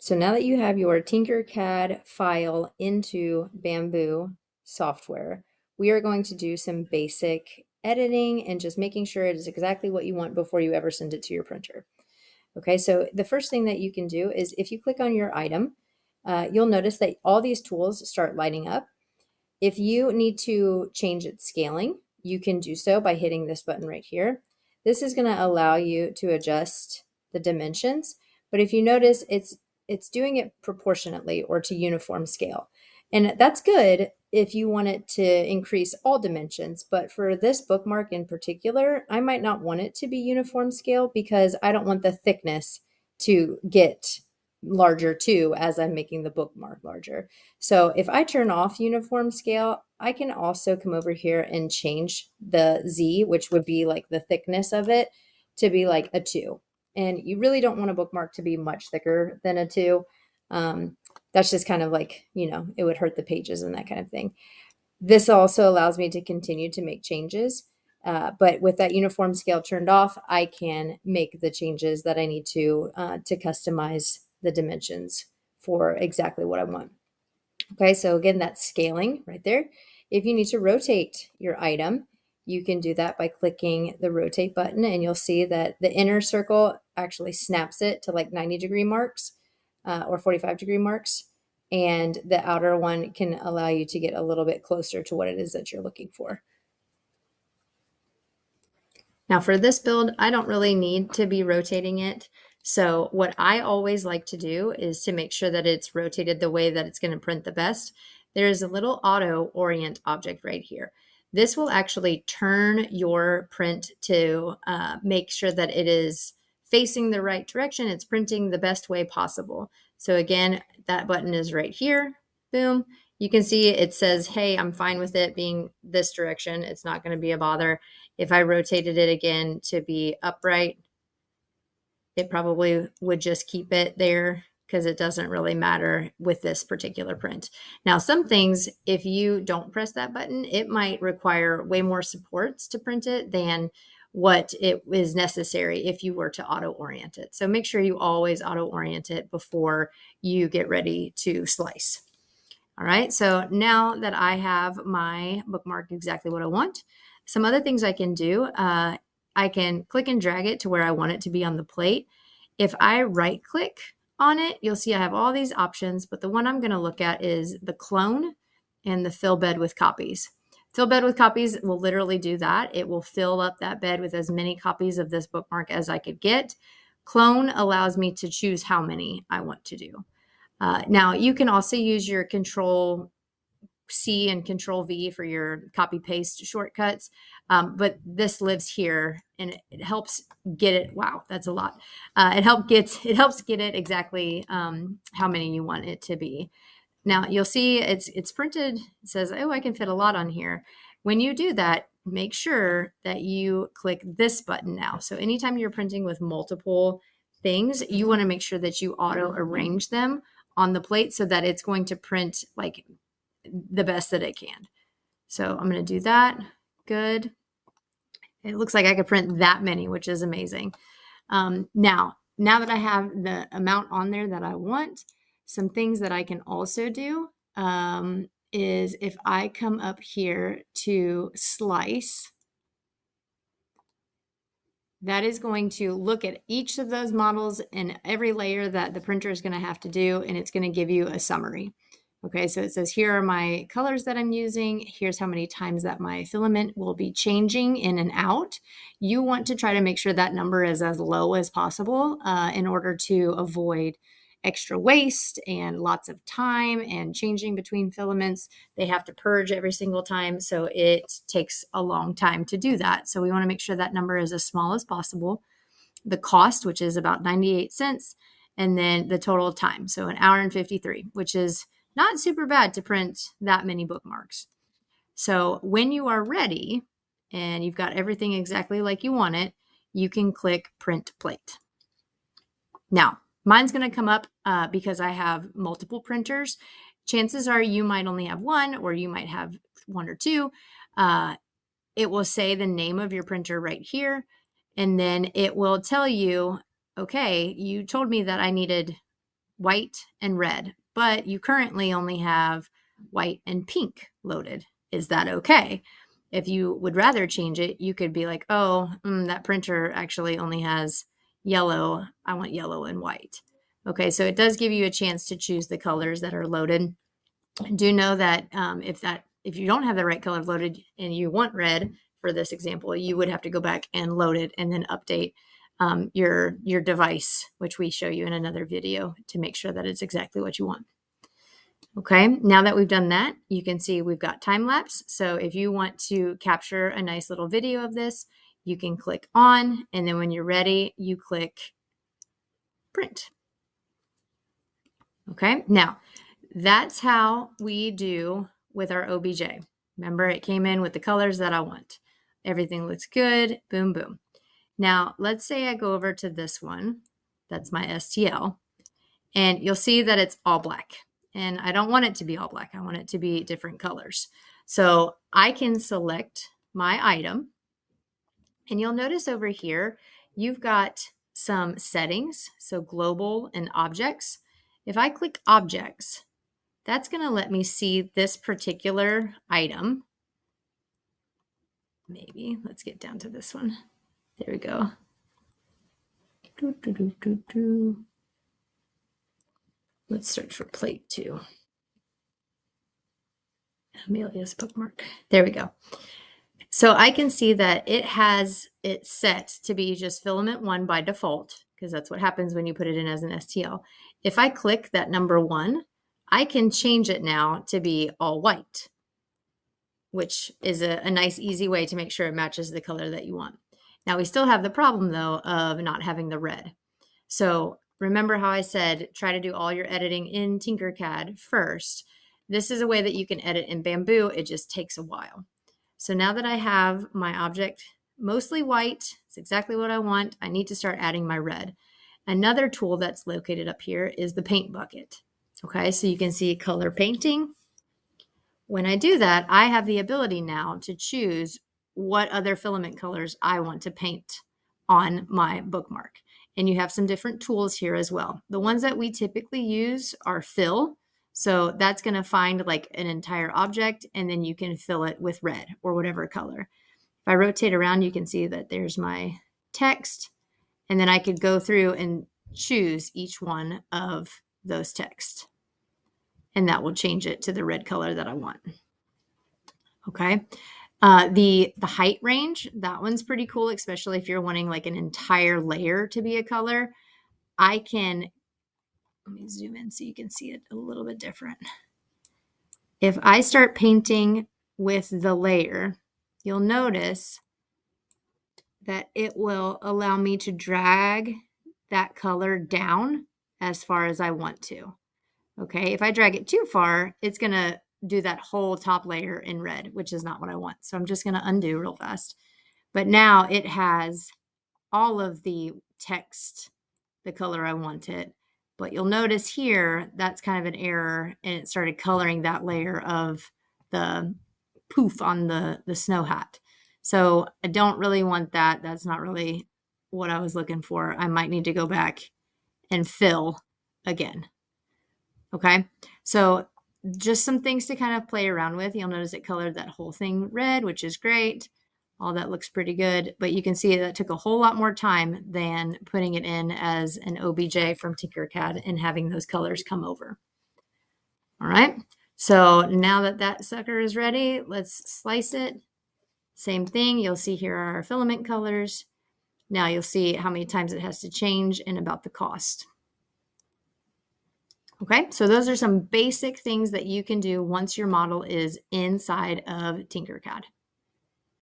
So now that you have your Tinkercad file into Bambu software, we are going to do some basic editing and just making sure it is exactly what you want before you ever send it to your printer. Okay, so the first thing that you can do is if you click on your item, you'll notice that all these tools start lighting up. If you need to change its scaling, you can do so by hitting this button right here. This is going to allow you to adjust the dimensions, but if you notice, it's doing it proportionately or to uniform scale. And that's good if you want it to increase all dimensions, but for this bookmark in particular, I might not want it to be uniform scale because I don't want the thickness to get larger too as I'm making the bookmark larger. So if I turn off uniform scale, I can also come over here and change the Z, which would be like the thickness of it, to be like a 2. And you really don't want a bookmark to be much thicker than a 2. That's just kind of like, it would hurt the pages and that kind of thing. This also allows me to continue to make changes. But with that uniform scale turned off, I can make the changes that I need to customize the dimensions for exactly what I want. Okay, so again, that's scaling right there. If you need to rotate your item, you can do that by clicking the rotate button, and you'll see that the inner circle actually snaps it to like 90-degree marks or 45-degree marks. And the outer one can allow you to get a little bit closer to what it is that you're looking for. Now for this build, I don't really need to be rotating it. So what I always like to do is to make sure that it's rotated the way that it's going to print the best. There's a little Auto-Orient object right here. This will actually turn your print to make sure that it is facing the right direction. It's printing the best way possible. So again, that button is right here. Boom. You can see it says, hey, I'm fine with it being this direction. It's not going to be a bother. If I rotated it again to be upright, it probably would just keep it there because it doesn't really matter with this particular print. Now, some things, if you don't press that button, it might require way more supports to print it than what it is necessary if you were to auto-orient it. So make sure you always auto-orient it before you get ready to slice. All right, so now that I have my bookmark exactly what I want, some other things I can do, I can click and drag it to where I want it to be on the plate. If I right click on it, you'll see I have all these options, but the one I'm going to look at is the clone and the fill bed with copies. Fill bed with copies will literally do that. It will fill up that bed with as many copies of this bookmark as I could get. Clone allows me to choose how many I want to do. Now you can also use your Control C and Control V for your copy paste shortcuts. But this lives here and it helps get it. Wow, that's a lot. It helps get it exactly how many you want it to be. Now you'll see it's printed. It says, oh, I can fit a lot on here. When you do that, make sure that you click this button now. So anytime you're printing with multiple things, you want to make sure that you auto arrange them on the plate so that it's going to print like the best that it can. So I'm going to do that. Good. It looks like I could print that many, which is amazing. Now that I have the amount on there that I want, some things that I can also do is if I come up here to slice, that is going to look at each of those models and every layer that the printer is going to have to do, and it's going to give you a summary. Okay, so it says, here are my colors that I'm using. Here's how many times that my filament will be changing in and out. You want to try to make sure that number is as low as possible in order to avoid extra waste and lots of time and changing between filaments. They have to purge every single time, so it takes a long time to do that. So we want to make sure that number is as small as possible. The cost, which is about 98 cents, and then the total time, so an hour and 53, which is not super bad to print that many bookmarks. So when you are ready and you've got everything exactly like you want it, you can click Print Plate. Now, mine's going to come up because I have multiple printers. Chances are you might only have one, or you might have one or two. It will say the name of your printer right here, and then it will tell you, okay, you told me that I needed white and red, but you currently only have white and pink loaded. Is that okay? If you would rather change it, you could be like, oh, that printer actually only has yellow. I want yellow and white. Okay, so it does give you a chance to choose the colors that are loaded. Do know that if you don't have the right color loaded and you want red for this example, you would have to go back and load it and then update your device, which we show you in another video, to make sure that it's exactly what you want. Okay, now that we've done that, you can see we've got time lapse. So if you want to capture a nice little video of this, you can click on, and then when you're ready, you click print. Okay, now that's how we do with our OBJ. Remember, it came in with the colors that I want. Everything looks good, boom, boom. Now, let's say I go over to this one. That's my STL. And you'll see that it's all black. And I don't want it to be all black. I want it to be different colors. So I can select my item. And you'll notice over here, you've got some settings. So global and objects. If I click objects, that's going to let me see this particular item. Maybe let's get down to this one. There we go. Let's search for plate 2. Amelia's bookmark. There we go. So I can see that it has it set to be just filament 1 by default, because that's what happens when you put it in as an STL. If I click that number 1, I can change it now to be all white, which is a nice, easy way to make sure it matches the color that you want. Now we still have the problem though of not having the red. So remember how I said, try to do all your editing in Tinkercad first. This is a way that you can edit in Bambu. It just takes a while. So now that I have my object mostly white, it's exactly what I want, I need to start adding my red. Another tool that's located up here is the paint bucket. Okay, so you can see color painting. When I do that, I have the ability now to choose what other filament colors I want to paint on my bookmark. And you have some different tools here as well. The ones that we typically use are fill. So that's going to find like an entire object, and then you can fill it with red or whatever color. If I rotate around, you can see that there's my text, and then I could go through and choose each one of those texts. And that will change it to the red color that I want. Okay. The height range, that one's pretty cool, especially if you're wanting like an entire layer to be a color. Let me zoom in so you can see it a little bit different. If I start painting with the layer, you'll notice that it will allow me to drag that color down as far as I want to. Okay, if I drag it too far, it's going to do that whole top layer in red, which is not what I want. So I'm just going to undo real fast. But now it has all of the text the color I want it. But you'll notice here, that's kind of an error, and it started coloring that layer of the poof on the snow hat. So I don't really want that. That's not really what I was looking for. I might need to go back and fill again. Okay, so just some things to kind of play around with. You'll notice it colored that whole thing red, which is great. All that looks pretty good, but you can see that took a whole lot more time than putting it in as an OBJ from Tinkercad and having those colors come over. All right, so now that that sucker is ready, let's slice it. Same thing, you'll see here are our filament colors. Now you'll see how many times it has to change and about the cost. Okay, so those are some basic things that you can do once your model is inside of Tinkercad.